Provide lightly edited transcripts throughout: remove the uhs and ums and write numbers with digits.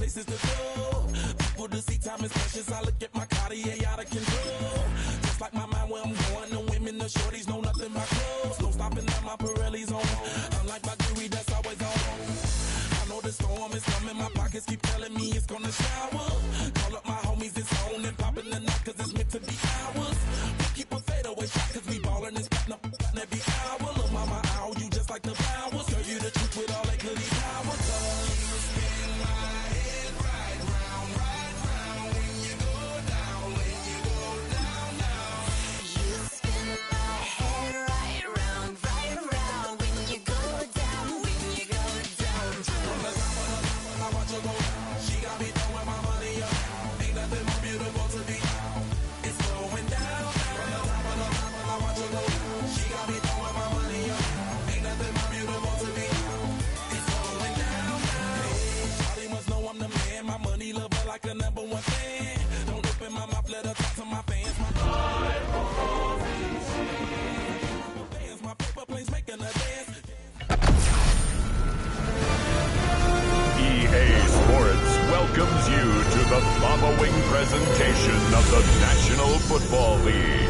places to go. People to see, time is precious. I look at my Cartier out of control. Just like my mind where I'm going. The women, the shorties know nothing but clothes. No stopping at my Pirelli's on. Unlike my jewelry that's always on. I know the storm is coming. My pockets keep telling me it's gonna shower. Call up my homies, it's on and popping the night 'cause it's meant to be ours. We keep a fadeaway shot 'cause we ballin' and spittin' up every hour. Look, mama, I owe you just like the flowers. Serve you the truth with all that goody power. 'Cause you spin my head right round when you go down, when you go down, down. You spin my head right round when you go down, when you go down. From the top of the top, I watch her go down. She got me throwing my money up. Ain't nothing more beautiful to be. It's going down. From the top of the top, I watch her go down. She got me throwing my money up. Ain't nothing more beautiful to be. It's going down. Hey, Shawty must know I'm the man. My money lover like a #1 fan. Don't open my mouth, let her talk to my fans. My paper planes making a dance. EA Sports welcomes you to the following presentation of the National Football League.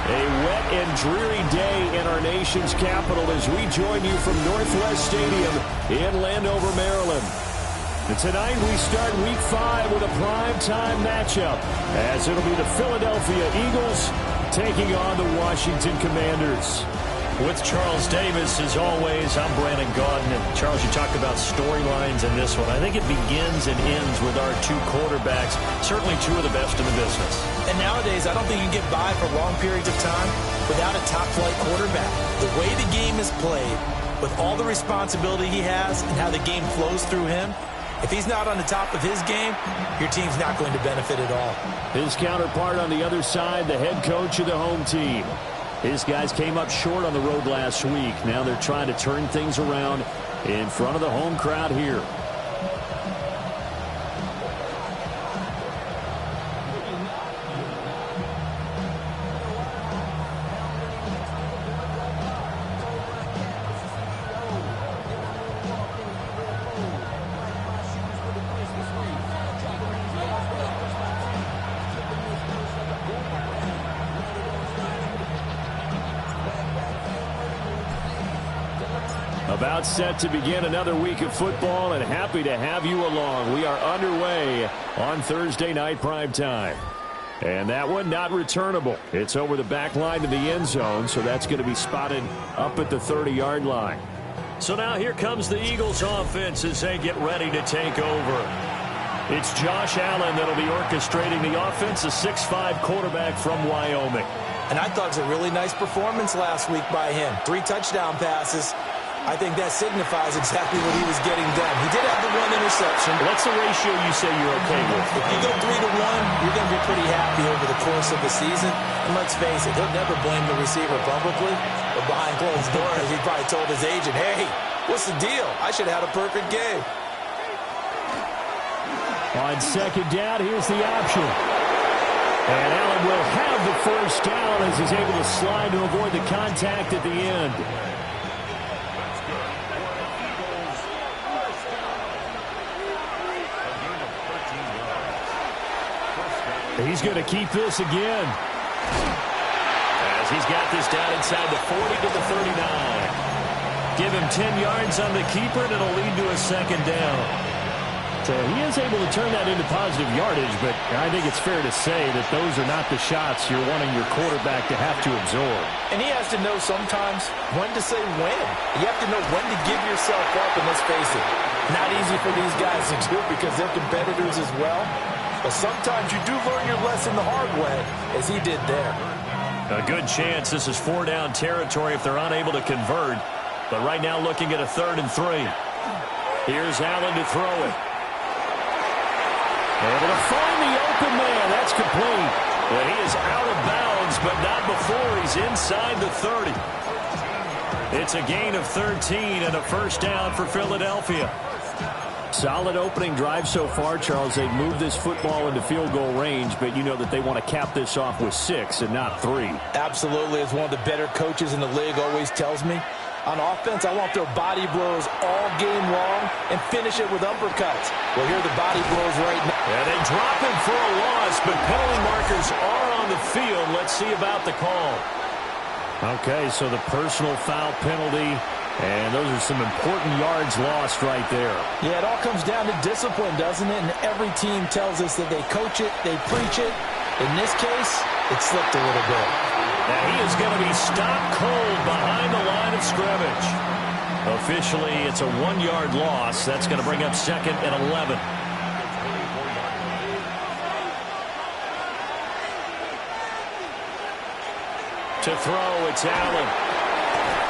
A wet and dreary day in our nation's capital as we join you from Northwest Stadium in Landover, Maryland. And tonight we start Week 5 with a primetime matchup as it'll be the Philadelphia Eagles taking on the Washington Commanders. With Charles Davis, as always, I'm Brandon Gaudin. And Charles, you talk about storylines in this one. I think it begins and ends with our two quarterbacks, certainly two of the best in the business. And nowadays, I don't think you can get by for long periods of time without a top-flight quarterback. The way the game is played, with all the responsibility he has and how the game flows through him, if he's not on the top of his game, your team's not going to benefit at all. His counterpart on the other side, the head coach of the home team. His guys came up short on the road last week. Now they're trying to turn things around in front of the home crowd here. About set to begin another week of football, and happy to have you along. We are underway on Thursday night primetime. And that one not returnable. It's over the back line to the end zone, so that's going to be spotted up at the 30-yard line. So now here comes the Eagles offense as they get ready to take over. It's Josh Allen that'll be orchestrating the offense, a 6'5" quarterback from Wyoming. And I thought it was a really nice performance last week by him. 3 touchdown passes. I think that signifies exactly what he was getting done. He did have the 1 interception. What's the ratio you say you're okay with? If you go 3-to-1, you're going to be pretty happy over the course of the season. And let's face it, he'll never blame the receiver publicly, but behind closed doors, he probably told his agent, hey, what's the deal? I should have had a perfect game. On second down, here's the option. And Allen will have the first down as he's able to slide to avoid the contact at the end. He's going to keep this again. As he's got this down inside the 40 to the 39. Give him 10 yards on the keeper, and it'll lead to a second down. So he is able to turn that into positive yardage, but I think it's fair to say that those are not the shots you're wanting your quarterback to have to absorb. And he has to know sometimes when to say when. You have to know when to give yourself up, and let's face it, not easy for these guys to do because they're competitors as well. But sometimes you do learn your lesson the hard way, as he did there. A good chance this is 4-down territory if they're unable to convert. But right now looking at a 3rd and 3. Here's Allen to throw it. Able to find the open man. That's complete. Well, he is out of bounds, but not before he's inside the 30. It's a gain of 13 and a first down for Philadelphia. Solid opening drive so far, Charles. They've moved this football into field goal range, but you know that they want to cap this off with 6 and not 3. Absolutely. As one of the better coaches in the league always tells me, On offense, I want their body blows all game long and finish it with uppercuts. Well, here are the body blows right now. And they drop him for a loss, but penalty markers are on the field. Let's see about the call. Okay, so the personal foul penalty, and those are some important yards lost right there. Yeah, it all comes down to discipline, doesn't it? And every team tells us that they coach it, they preach it. In this case, it slipped a little bit. Now he is going to be stopped cold behind the line of scrimmage. Officially, it's a 1-yard loss. That's going to bring up 2nd and 11. To throw, it's Allen.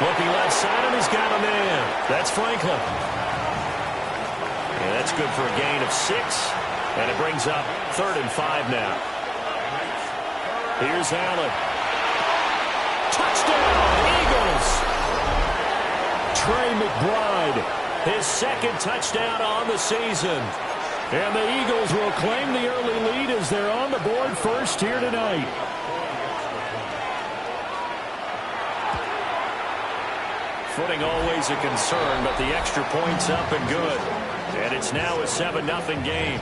Looking left side, and he's got a man. That's Franklin. And that's good for a gain of 6. And it brings up 3rd and 5 now. Here's Allen. Touchdown, Eagles! Trey McBride, his 2nd touchdown on the season. And the Eagles will claim the early lead as they're on the board first here tonight. Footing always a concern, but the extra point's up and good. And it's now a 7-0 game.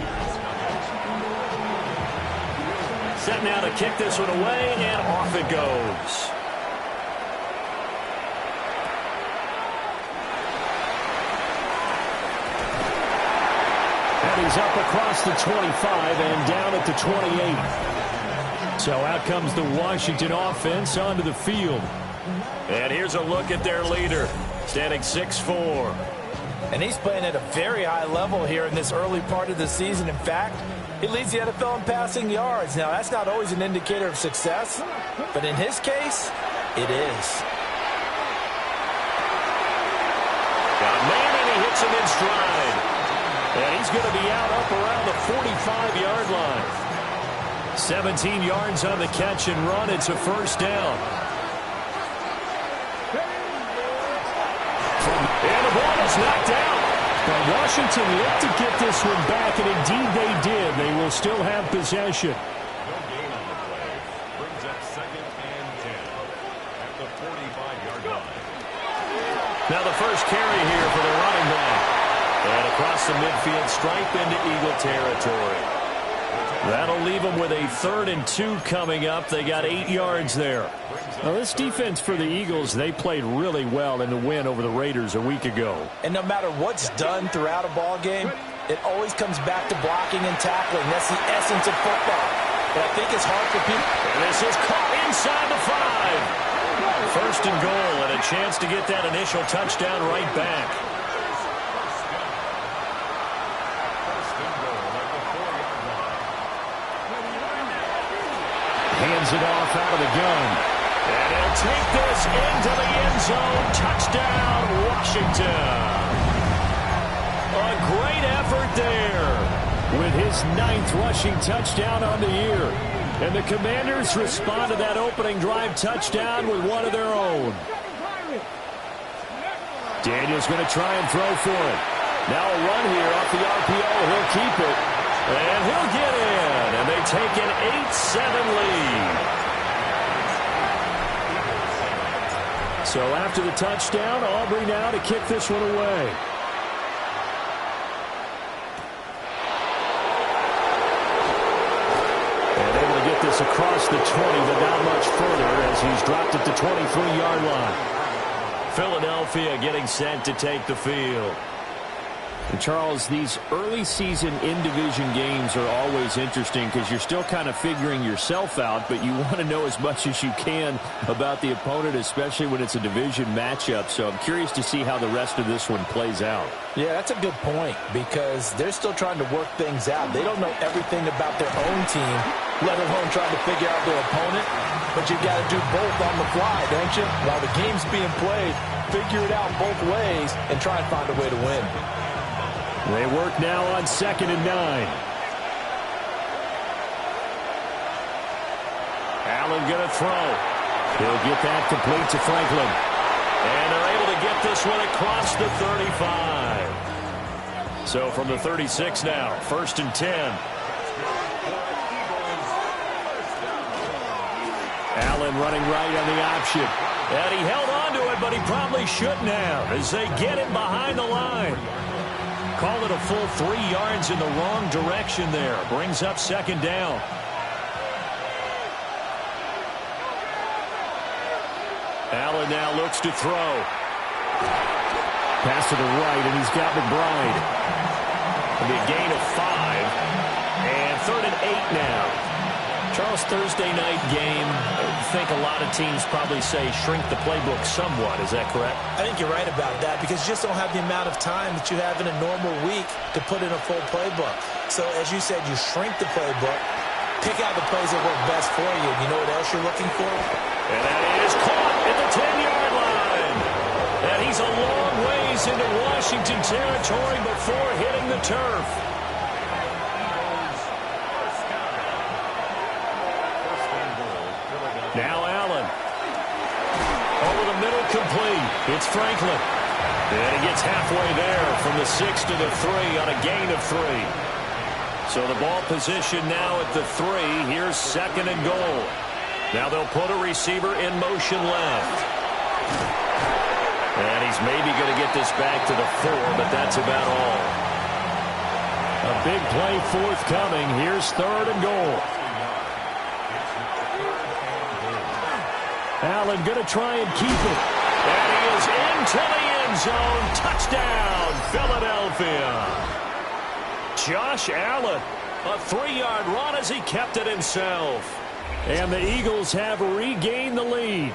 Set now to kick this one away, and off it goes. And he's up across the 25 and down at the 28. So out comes the Washington offense onto the field. And here's a look at their leader, standing 6'4". And he's playing at a very high level here in this early part of the season. In fact, he leads the NFL in passing yards. Now, that's not always an indicator of success, but in his case, it is. Got a man, and he hits him in stride. And he's going to be out up around the 45-yard line. 17 yards on the catch and run. It's a 1st down. And the ball is knocked out. But Washington looked to get this one back, and indeed they did. They will still have possession. No gain on the play. Brings up 2nd and 10 at the 45-yard line. Now the first carry here for the running back. And across the midfield stripe into Eagle territory. That'll leave them with a 3rd and 2 coming up. They got 8 yards there. Now, this defense for the Eagles, they played really well in the win over the Raiders a week ago. And no matter what's done throughout a ball game, it always comes back to blocking and tackling. That's the essence of football. But I think it's hard for people. And this is caught inside the 5. 1st and goal, and a chance to get that initial touchdown right back. Hands it off out of the gun. And he'll take this into the end zone. Touchdown, Washington. A great effort there with his 9th rushing touchdown on the year. And the Commanders respond to that opening drive touchdown with one of their own. Daniel's going to try and throw for it. Now a run here off the RPO. He'll keep it. And he'll get in. And they take an 8-7 lead. So after the touchdown, Aubrey now to kick this one away. And able to get this across the 20, but not much further as he's dropped at the 23-yard line. Philadelphia getting set to take the field. And Charles, these early season in-division games are always interesting because you're still kind of figuring yourself out, but you want to know as much as you can about the opponent, especially when it's a division matchup. So I'm curious to see how the rest of this one plays out. Yeah, that's a good point because they're still trying to work things out. They don't know everything about their own team, let alone trying to figure out their opponent. But you've got to do both on the fly, don't you? While the game's being played, figure it out both ways and try and find a way to win. They work now on 2nd and 9. Allen going to throw. He'll get that complete to Franklin. And they're able to get this one across the 35. So from the 36 now, 1st and 10. Allen running right on the option. And he held on to it, but he probably shouldn't have as they get him behind the line. Call it a full 3 yards in the wrong direction there. Brings up second down. Allen now looks to throw. Pass to the right, and he's got McBride. It'll be a gain of 5. And 3rd and 8 now. Charles, Thursday night game, I think a lot of teams probably say shrink the playbook somewhat. Is that correct? I think you're right about that because you just don't have the amount of time that you have in a normal week to put in a full playbook. So, as you said, you shrink the playbook, pick out the plays that work best for you. You know what else you're looking for? And that is caught at the 10-yard line. And he's a long ways into Washington territory before hitting the turf. Now Allen. Over the middle, complete. It's Franklin. And he gets halfway there from the 6 to the 3 on a gain of 3. So the ball position now at the 3. Here's 2nd and goal. Now they'll put a receiver in motion left. And he's maybe going to get this back to the 4, but that's about all. A big play forthcoming. Here's 3rd and goal. Allen going to try and keep it. And he is into the end zone. Touchdown, Philadelphia. Josh Allen, a 3-yard run as he kept it himself. And the Eagles have regained the lead.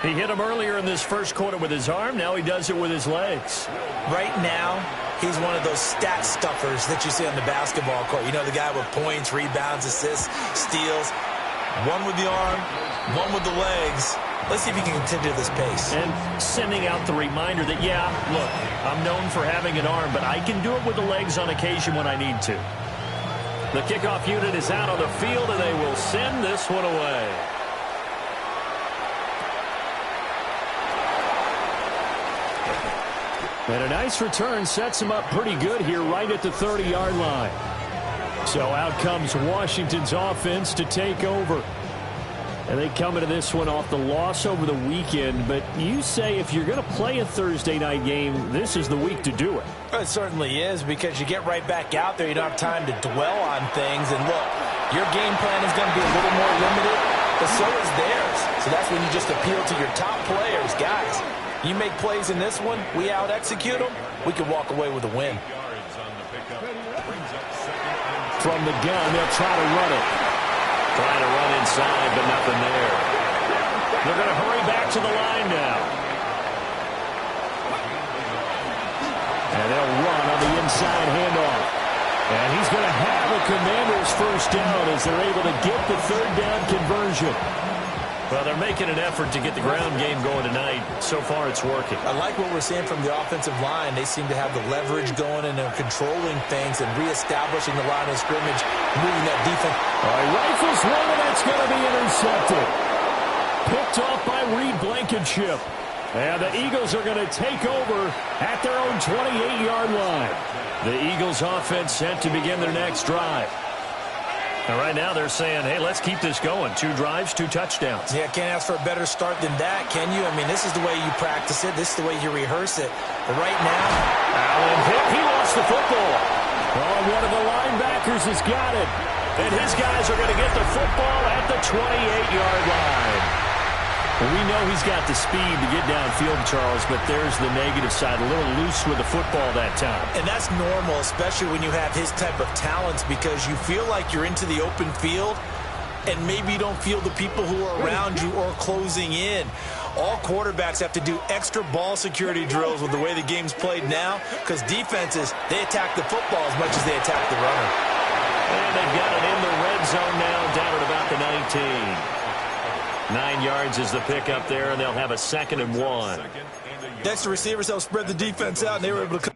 He hit him earlier in this first quarter with his arm. Now he does it with his legs. Right now, he's one of those stat stuffers that you see on the basketball court. You know, the guy with points, rebounds, assists, steals. One with the arm, one with the legs. Let's see if he can continue this pace. And sending out the reminder that, yeah, look, I'm known for having an arm, but I can do it with the legs on occasion when I need to. The kickoff unit is out on the field, and they will send this one away. And a nice return sets him up pretty good here right at the 30-yard line. So out comes Washington's offense to take over. And they come into this one off the loss over the weekend. But you say if you're going to play a Thursday night game, this is the week to do it. It certainly is because you get right back out there. You don't have time to dwell on things. And look, your game plan is going to be a little more limited, but so is theirs. So that's when you just appeal to your top players. Guys, you make plays in this one, we out-execute them, we can walk away with a win. From the gun, they'll try to run it. Trying to run inside, but nothing there. They're going to hurry back to the line now. And they'll run on the inside handoff. And he's going to have a Commander's first down as they're able to get the 3rd down conversion. Well, they're making an effort to get the ground game going tonight. So far, it's working. I like what we're seeing from the offensive line. They seem to have the leverage going and they're controlling things and reestablishing the line of scrimmage, moving that defense. All right, rifles one, and that's going to be intercepted. Picked off by Reed Blankenship. And the Eagles are going to take over at their own 28-yard line. The Eagles offense set to begin their next drive. And right now they're saying, hey, let's keep this going. 2 drives, 2 touchdowns. Yeah, can't ask for a better start than that, can you? I mean, this is the way you practice it. This is the way you rehearse it. But right now, Allen hit. He lost the football. Oh, one of the linebackers has got it. And his guys are going to get the football at the 28-yard line. Well, we know he's got the speed to get downfield, Charles, but there's the negative side. A little loose with the football that time. And that's normal, especially when you have his type of talents, because you feel like you're into the open field, and maybe you don't feel the people who are around you or closing in. All quarterbacks have to do extra ball security drills with the way the game's played now, because defenses, they attack the football as much as they attack the runner. And they've got it in the red zone now, down at about the 19. 9 yards is the pickup there, and they'll have a 2nd and 1. Next, the receivers help spread the defense out, and they were able to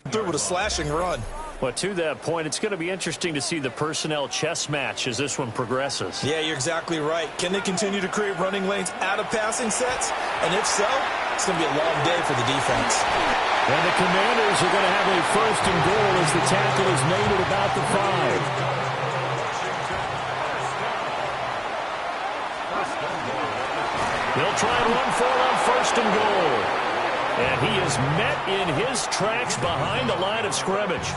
through with a slashing run. Well, to that point, it's going to be interesting to see the personnel chess match as this one progresses. Yeah, you're exactly right. Can they continue to create running lanes out of passing sets? And if so, it's going to be a long day for the defense. And the Commanders are going to have a first and goal as the tackle is made at about the 5. They'll try and run for it on first and goal. And he is met in his tracks behind the line of scrimmage.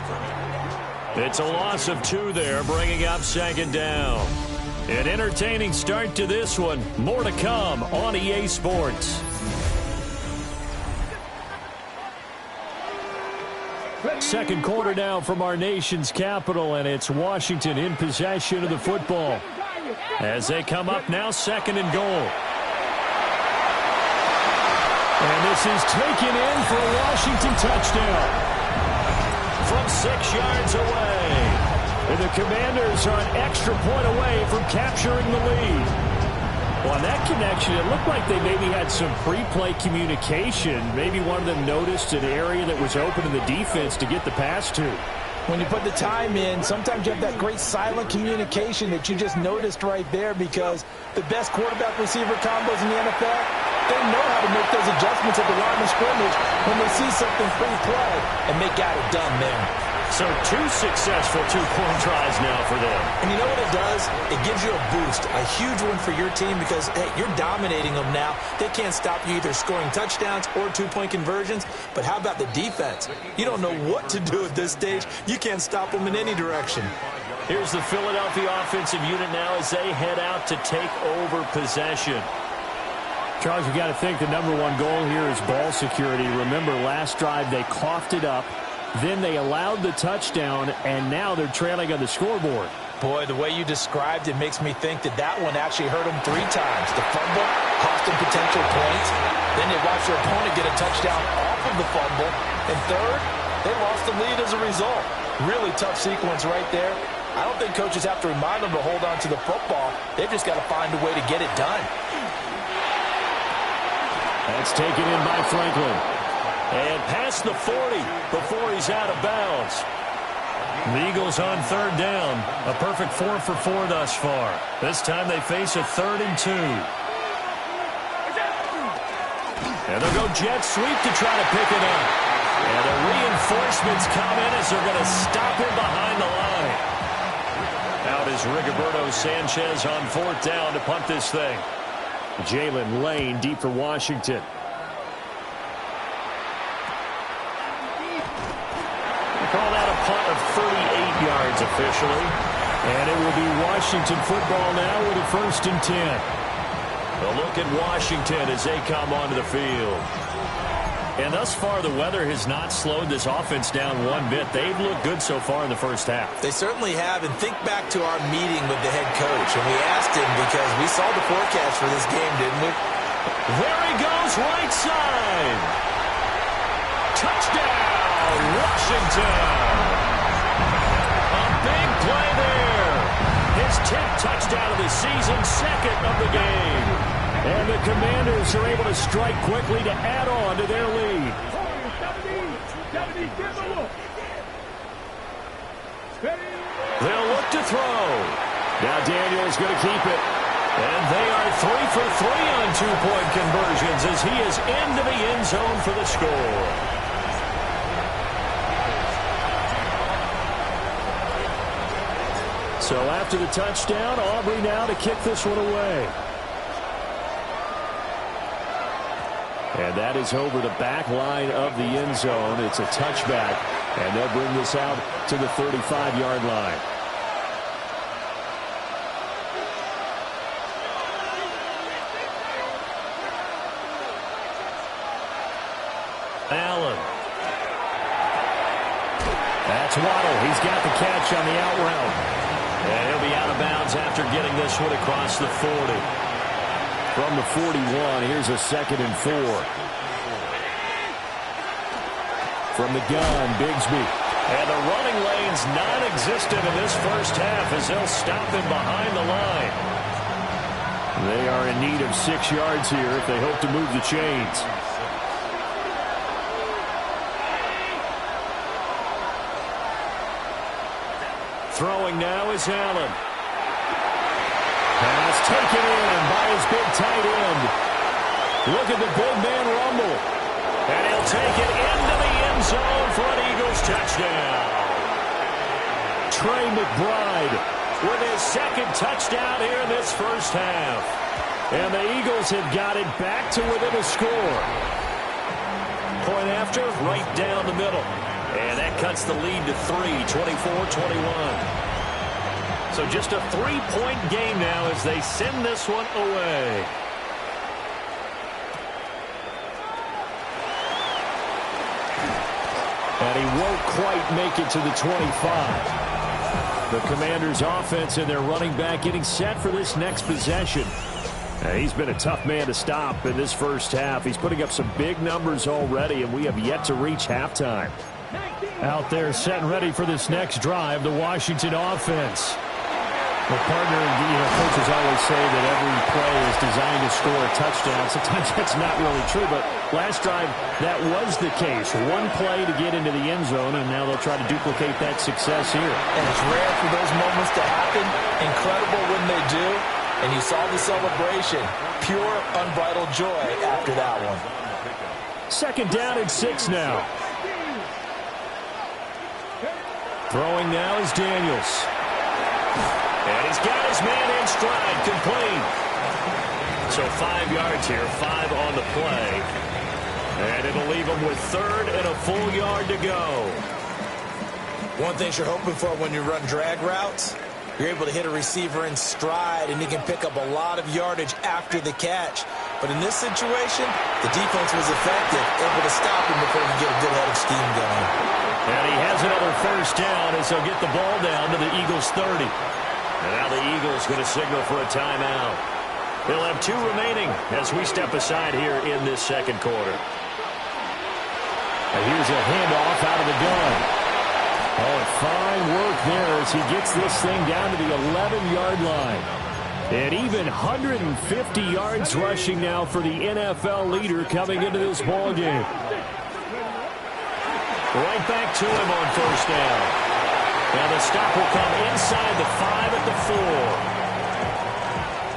It's a loss of 2 there, bringing up second down. An entertaining start to this one. More to come on EA Sports. Second quarter now from our nation's capital, and it's Washington in possession of the football. As they come up now, second and goal. And this is taken in for a Washington touchdown. From 6 yards away. And the Commanders are an extra point away from capturing the lead. Well, on that connection, it looked like they maybe had some pre-play communication. Maybe one of them noticed an area that was open in the defense to get the pass to. When you put the time in, sometimes you have that great silent communication that you just noticed right there, because the best quarterback-receiver combos in the NFL, they know how to make those adjustments at the line of scrimmage when they see something pre-play, and they got it done there. So 2 successful 2-point tries now for them. And you know what it does? It gives you a boost, a huge one for your team, because, hey, you're dominating them now. They can't stop you either scoring touchdowns or 2-point conversions. But how about the defense? You don't know what to do at this stage. You can't stop them in any direction. Here's the Philadelphia offensive unit now as they head out to take over possession. Charles, you got to think the number one goal here is ball security. Remember, last drive they coughed it up. Then they allowed the touchdown, and now they're trailing on the scoreboard. Boy, the way you described it makes me think that that one actually hurt them 3 times. The fumble cost them potential points. Then they watched their opponent get a touchdown off of the fumble. And third, they lost the lead as a result. Really tough sequence right there. I don't think coaches have to remind them to hold on to the football. They've just got to find a way to get it done. That's taken in by Franklin. And past the 40 before he's out of bounds. The Eagles on third down. A perfect 4 for 4 thus far. This time they face a 3rd and 2. And they'll go jet sweep to try to pick it up. And the reinforcements come in as they're going to stop him behind the line. Out is Rigoberto Sanchez on 4th down to punt this thing. Jalen Lane deep for Washington. Call that a punt of 38 yards officially. And it will be Washington football now with a 1st and 10. A look at Washington as they come onto the field. And thus far, the weather has not slowed this offense down one bit. They've looked good so far in the first half. They certainly have. And think back to our meeting with the head coach. And we asked him, because we saw the forecast for this game, didn't we? There he goes, right side. Touchdown! Washington. A big play there. His 10th touchdown of the season, 2nd of the game. And the Commanders are able to strike quickly to add on to their lead. They'll look to throw. Now Daniel's going to keep it. And they are 3 for 3 on 2-point conversions as he is into the end zone for the score. So after the touchdown, Aubrey now to kick this one away. And that is over the back line of the end zone. It's a touchback, and they'll bring this out to the 35-yard line. Allen. That's Waddle. He's got the catch on the out route. And he'll be out of bounds after getting this one across the 40. From the 41, here's a 2nd and 4. From the gun, Bigsby. And the running lane's non-existent in this first half as they'll stop him behind the line. They are in need of 6 yards here if they hope to move the chains. Throwing now is Allen. Pass taken in by his big tight end. Look at the big man rumble. And he'll take it into the end zone for an Eagles touchdown. Trey McBride with his second touchdown here in this first half. And the Eagles have got it back to within a score. Point after, right down the middle. And that cuts the lead to 3, 24-21. So just a 3-point game now as they send this one away. And he won't quite make it to the 25. The Commanders' offense and their running back getting set for this next possession. He's been a tough man to stop in this first half. He's putting up some big numbers already, and we have yet to reach halftime. Out there set and ready for this next drive, the Washington offense. Well, partner, coaches always say that every play is designed to score a touchdown. Sometimes that's not really true, but last drive, that was the case. One play to get into the end zone, and now they'll try to duplicate that success here. And it's rare for those moments to happen. Incredible when they do. And you saw the celebration. Pure, unbridled joy after that one. Second down and 6 now. Throwing now is Daniels. And he's got his man in stride, complete. So 5 yards here, 5 on the play. And it'll leave him with third and a full yard to go. One thing you're hoping for when you run drag routes, you're able to hit a receiver in stride, and he can pick up a lot of yardage after the catch. But in this situation, the defense was effective, able to stop him before he get a good head of steam going. And he has another first down as he'll get the ball down to the Eagles' 30. And now the Eagles going to signal for a timeout. They'll have 2 remaining as we step aside here in this second quarter. And here's a handoff out of the gun. Oh, fine work there as he gets this thing down to the 11-yard line. And even 150 yards rushing now for the NFL leader coming into this ball game. Right back to him on first down. Now the stop will come inside the 5 at the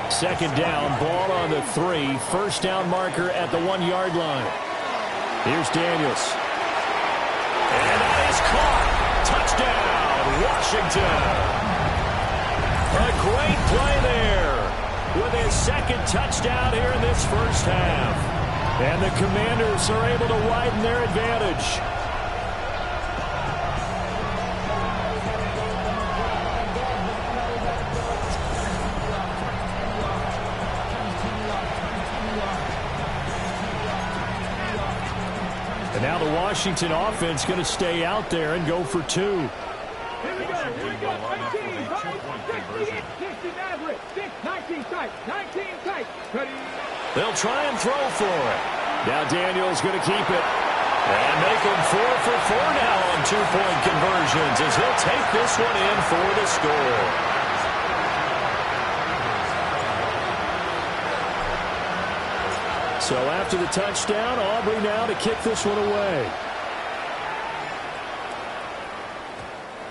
4. Second down, ball on the 3. First down marker at the 1-yard line. Here's Daniels. And that is caught. Touchdown, Washington. A great play there with his second touchdown here in this first half. And the Commanders are able to widen their advantage. And now the Washington offense going to stay out there and go for 2. Here we go. 19 tight. They'll try and throw for it. Now Daniels going to keep it. And make him 4 for 4 now on 2-point conversions as he'll take this one in for the score. So after the touchdown, Aubrey now to kick this one away.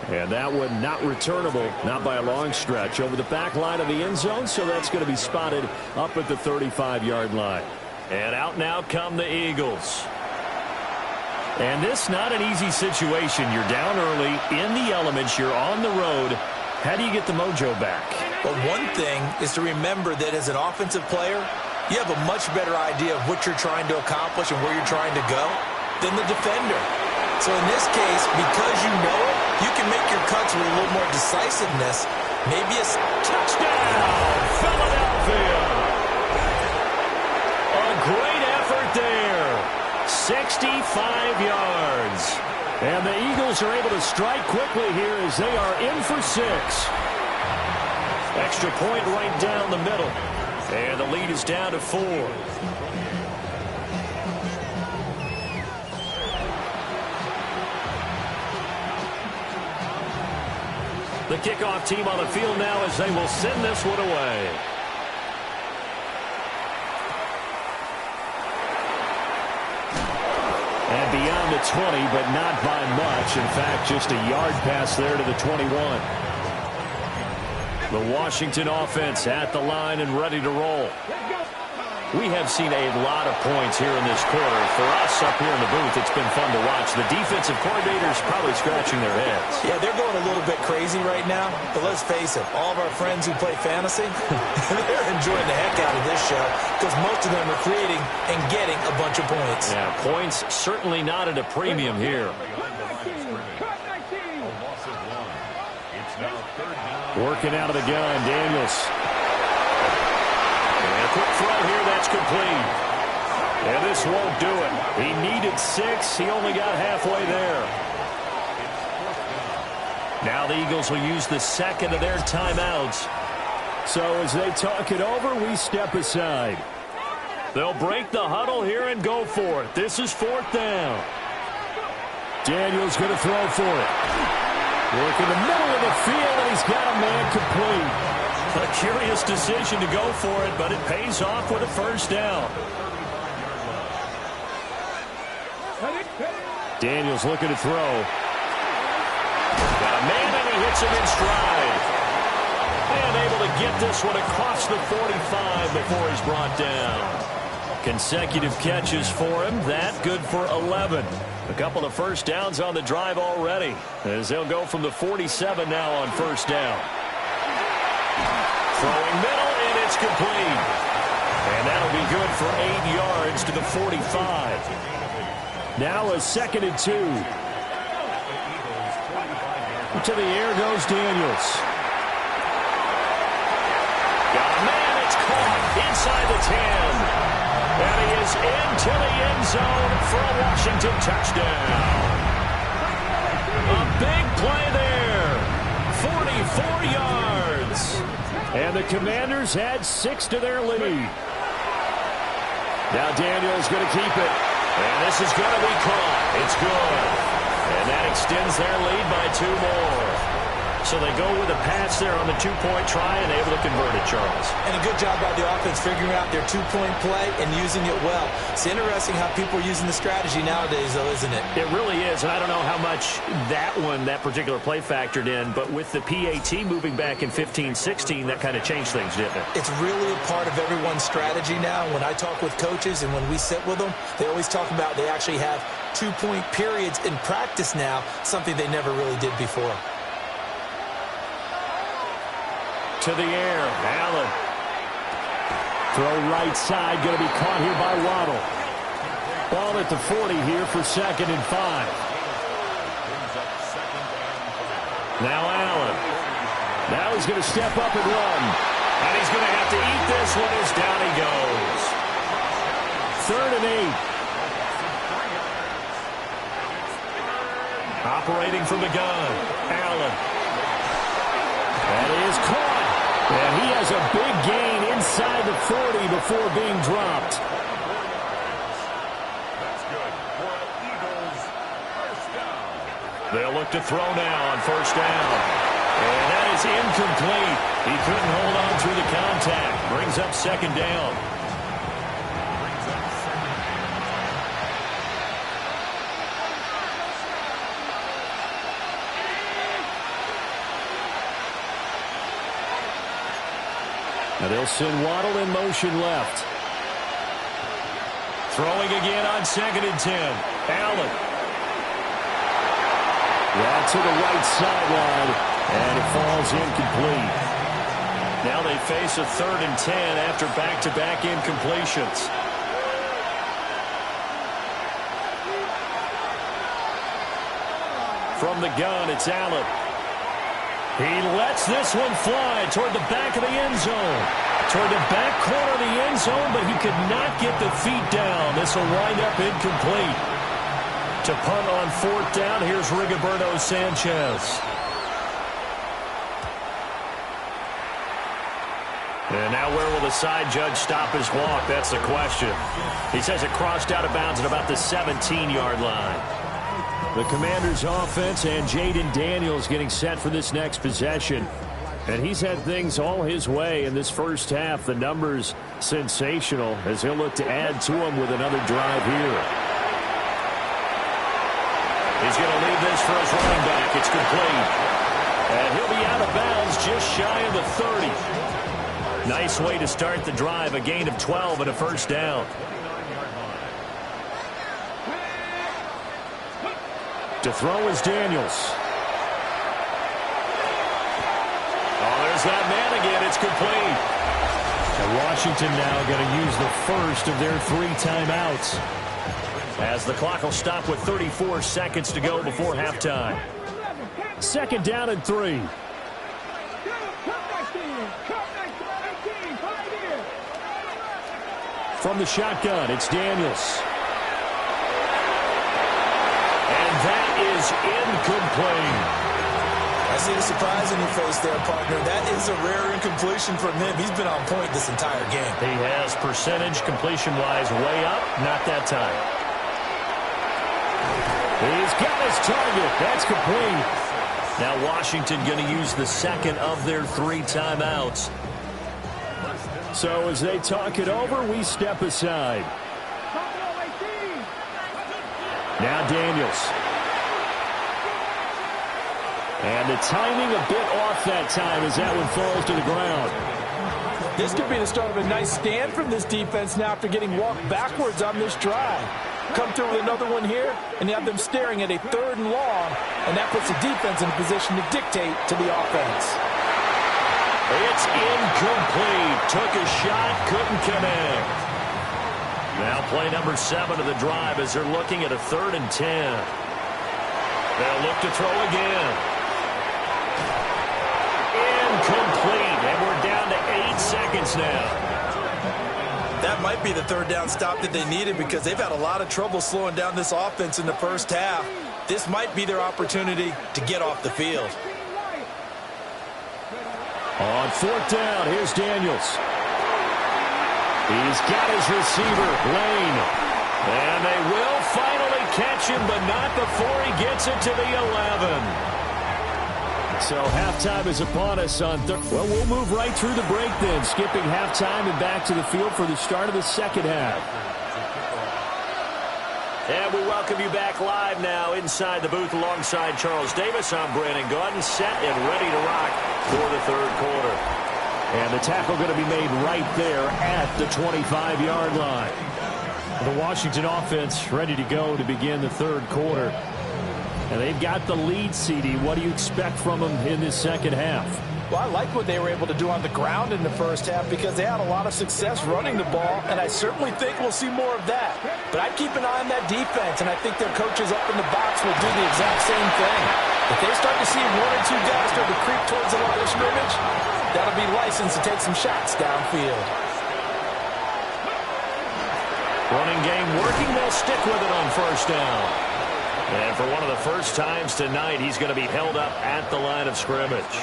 And that one not returnable, not by a long stretch, over the back line of the end zone, so that's going to be spotted up at the 35-yard line. And out now come the Eagles. And this not an easy situation. You're down early, in the elements, you're on the road. How do you get the mojo back? Well, one thing is to remember that as an offensive player, you have a much better idea of what you're trying to accomplish and where you're trying to go than the defender. So in this case, because you know it, you can make your cuts with a little more decisiveness. Maybe a touchdown, Philadelphia. A great effort there. 65 yards. And the Eagles are able to strike quickly here as they are in for 6. Extra point right down the middle. And the lead is down to 4. The kickoff team on the field now as they will send this one away. And beyond the 20, but not by much. In fact, just a yard pass there to the 21. The Washington offense at the line and ready to roll. We have seen a lot of points here in this quarter. For us up here in the booth, it's been fun to watch. The defensive coordinators probably scratching their heads. Yeah, they're going a little bit crazy right now. But let's face it, all of our friends who play fantasy, they're enjoying the heck out of this show because most of them are creating and getting a bunch of points. Yeah, points certainly not at a premium here. Working out of the gun, Daniels. And a quick throw here, that's complete. And this won't do it. He needed 6. He only got halfway there. Now the Eagles will use the second of their timeouts. So as they talk it over, we step aside. They'll break the huddle here and go for it. This is 4th down. Daniels going to throw for it. Work in the middle of the field, and he's got a man complete. A curious decision to go for it, but it pays off with a first down. Daniels looking to throw. Got a man, and he hits him in stride. And able to get this one across the 45 before he's brought down. Consecutive catches for him. That good for 11. A couple of first downs on the drive already, as they'll go from the 47 now on first down. Throwing middle, and it's complete. And that'll be good for 8 yards to the 45. Now a 2nd and 2. To the air goes Daniels. Got a man, it's caught inside the 10. And he is into the end zone for a Washington touchdown. A big play there. 44 yards. And the Commanders had 6 to their lead. Now Daniels going to keep it. And this is going to be caught. It's good. And that extends their lead by 2 more. So they go with a pass there on the 2-point try and able to convert it, Charles. And a good job by the offense figuring out their 2-point play and using it well. It's interesting how people are using the strategy nowadays, though, isn't it? It really is, and I don't know how much that particular play factored in, but with the PAT moving back in 15-16, that kind of changed things, didn't it? It's really a part of everyone's strategy now. When I talk with coaches and when we sit with them, they always talk about they actually have 2-point periods in practice now, something they never really did before. To the air, Allen. Throw right side, going to be caught here by Waddle. Ball at the 40 here for 2nd and 5. Now Allen. Now he's going to step up and run. And he's going to have to eat this one as down he goes. 3rd and 8. Operating from the gun, Allen. That is caught. And he has a big gain inside the 40 before being dropped. That's good for Eagles first down. They'll look to throw now on first down. And that is incomplete. He couldn't hold on through the contact. Brings up 2nd down. Now they'll send Waddle in motion left. Throwing again on 2nd and 10. Allen. Right to the right sideline, and it falls incomplete. Now they face a 3rd and 10 after back-to-back incompletions. From the gun, it's Allen. He lets this one fly toward the back of the end zone. Toward the back corner of the end zone, but he could not get the feet down. This will wind up incomplete. To punt on 4th down, here's Rigoberto Sanchez. And now where will the side judge stop his walk? That's the question. He says it crossed out of bounds at about the 17-yard line. The Commanders' offense and Jaden Daniels getting set for this next possession. And he's had things all his way in this first half. The numbers sensational as he'll look to add to them with another drive here. He's going to leave this for his running back. It's complete. And he'll be out of bounds just shy of the 30. Nice way to start the drive, a gain of 12 and a first down. To throw is Daniels. Oh, there's that man again. It's complete. And Washington now going to use the first of their 3 timeouts, as the clock will stop with 34 seconds to go before halftime. Second down and 3. From the shotgun, it's Daniels. And that is incomplete. I see the surprise in your face there, partner. That is a rare incompletion from him. He's been on point this entire game. He has percentage completion-wise way up. Not that time. He's got his target. That's complete. Now Washington going to use the second of their 3 timeouts. So as they talk it over, we step aside. Now Daniels. And the timing a bit off that time as that one falls to the ground. This could be the start of a nice stand from this defense now after getting walked backwards on this drive. Come through with another one here, and you have them staring at a 3rd and long, and that puts the defense in a position to dictate to the offense. It's incomplete. Took a shot, couldn't connect. Now play number 7 of the drive as they're looking at a 3rd and 10. They'll look to throw again. Incomplete, and we're down to 8 seconds now. That might be the 3rd down stop that they needed because they've had a lot of trouble slowing down this offense in the first half. This might be their opportunity to get off the field. On 4th down, here's Daniels. He's got his receiver, Lane. And they will finally catch him, but not before he gets it to the 11. So halftime is upon us on third. Well, we'll move right through the break then, skipping halftime and back to the field for the start of the second half. And we welcome you back live now inside the booth alongside Charles Davis. I'm Brandon Gaudin, set and ready to rock for the 3rd quarter. And the tackle going to be made right there at the 25-yard line. The Washington offense ready to go to begin the 3rd quarter. And they've got the lead, CD. What do you expect from them in this second half? Well, I like what they were able to do on the ground in the first half because they had a lot of success running the ball, and I certainly think we'll see more of that. But I'd keep an eye on that defense, and I think their coaches up in the box will do the exact same thing. If they start to see 1 or 2 guys start to creep towards the line of scrimmage, that'll be license to take some shots downfield. Running game working. They'll stick with it on 1st down. And for one of the first times tonight, he's going to be held up at the line of scrimmage.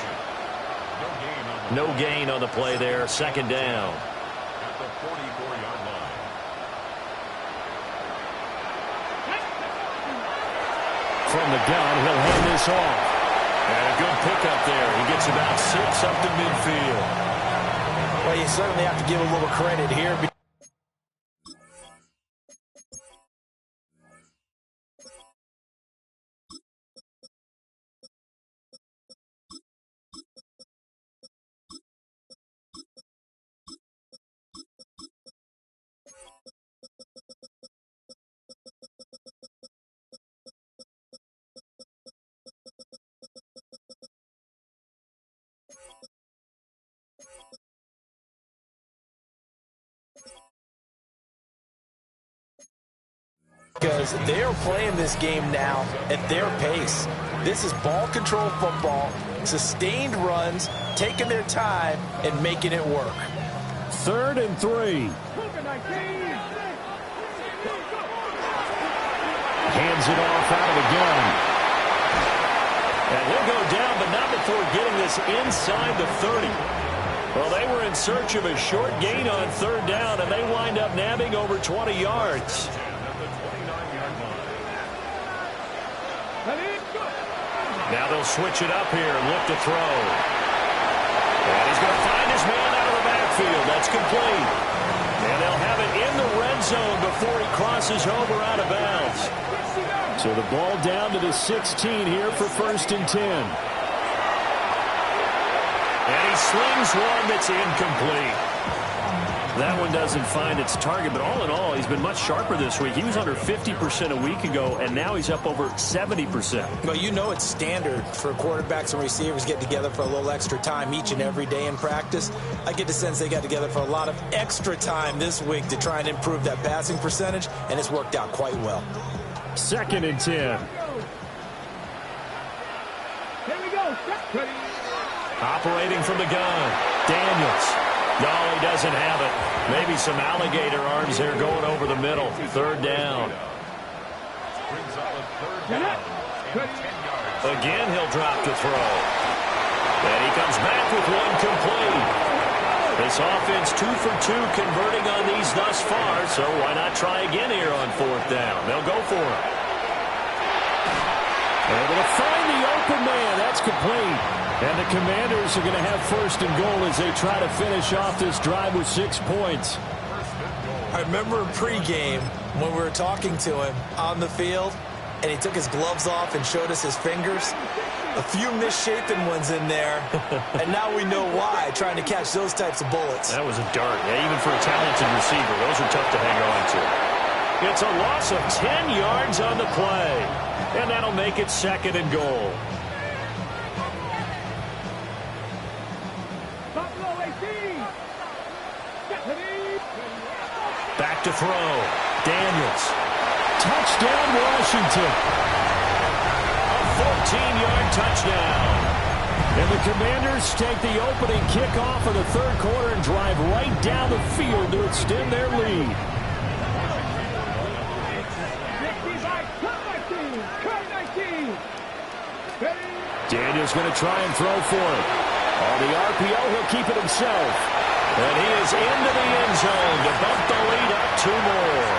No gain on the play there. 2nd down. At the 44-yard line. From the gun, he'll hand this off. And a good pickup there. He gets about 6 up to midfield. Well, you certainly have to give a little credit here. Because they are playing this game now at their pace. This is ball control football, sustained runs, taking their time, and making it work. 3rd and 3. Hands it off out of the gun. And he'll go down, but not before getting this inside the 30. Well, they were in search of a short gain on 3rd down, and they wind up nabbing over 20 yards. Now they'll switch it up here and look to throw. And he's going to find his man out of the backfield. That's complete. And they'll have it in the red zone before he crosses over out of bounds. So the ball down to the 16 here for 1st and 10. And he slings one that's incomplete. That one doesn't find its target, but all in all, he's been much sharper this week. He was under 50% a week ago, and now he's up over 70%. Well, you know it's standard for quarterbacks and receivers get together for a little extra time each and every day in practice. I get the sense they got together for a lot of extra time this week to try and improve that passing percentage, and it's worked out quite well. 2nd and 10. Here we go. Ready. Operating from the gun, Daniels. No, he doesn't have it. Maybe some alligator arms there going over the middle. 3rd down. Again, he'll drop to throw. And he comes back with one complete. This offense 2 for 2 converting on these thus far, so why not try again here on 4th down? They'll go for it. Able to find the open man. That's complete. And the Commanders are going to have 1st and goal as they try to finish off this drive with 6 points. I remember pregame when we were talking to him on the field, and he took his gloves off and showed us his fingers. A few misshapen ones in there, and now we know why, trying to catch those types of bullets. That was a dart. Yeah, even for a talented receiver, those are tough to hang on to. It's a loss of 10 yards on the play, and that'll make it 2nd and goal. Back to throw. Daniels. Touchdown, Washington. A 14-yard touchdown. And the Commanders take the opening kickoff of the 3rd quarter and drive right down the field to extend their lead. Daniels going to try and throw for it. On the RPO, he'll keep it himself. And he is into the end zone to bump the lead up 2 more.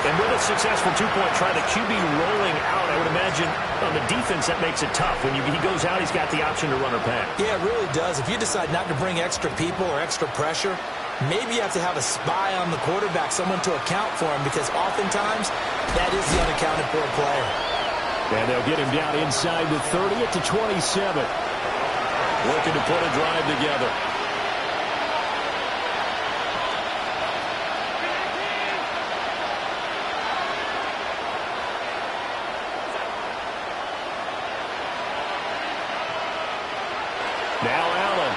And with a successful 2-point try, the QB rolling out, I would imagine on the defense that makes it tough. When he goes out, he's got the option to run or pass. Yeah, it really does. If you decide not to bring extra people or extra pressure, maybe you have to have a spy on the quarterback, someone to account for him, because oftentimes that is the unaccounted for player. And they'll get him down inside the 30 at the 27. Looking to put a drive together. Now Allen.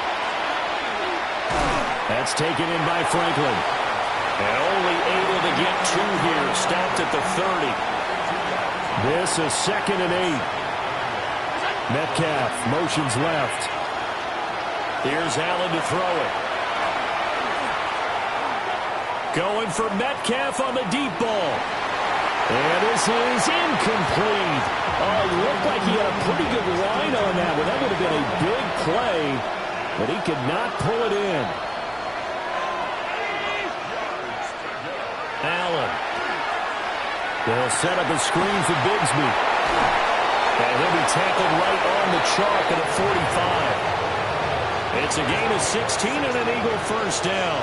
That's taken in by Franklin. And only able to get 2 here. Stopped at the 30. This is 2nd and 8. Metcalf motions left. Here's Allen to throw it. Going for Metcalf on the deep ball. And this is incomplete. Oh, it looked like he had a pretty good line on that one. That would have been a big play, but he could not pull it in. Allen. They'll set up a screen for Bigsby. And he'll be tackled right on the chalk at a 45. It's a gain of 16 and an Eagle 1st down.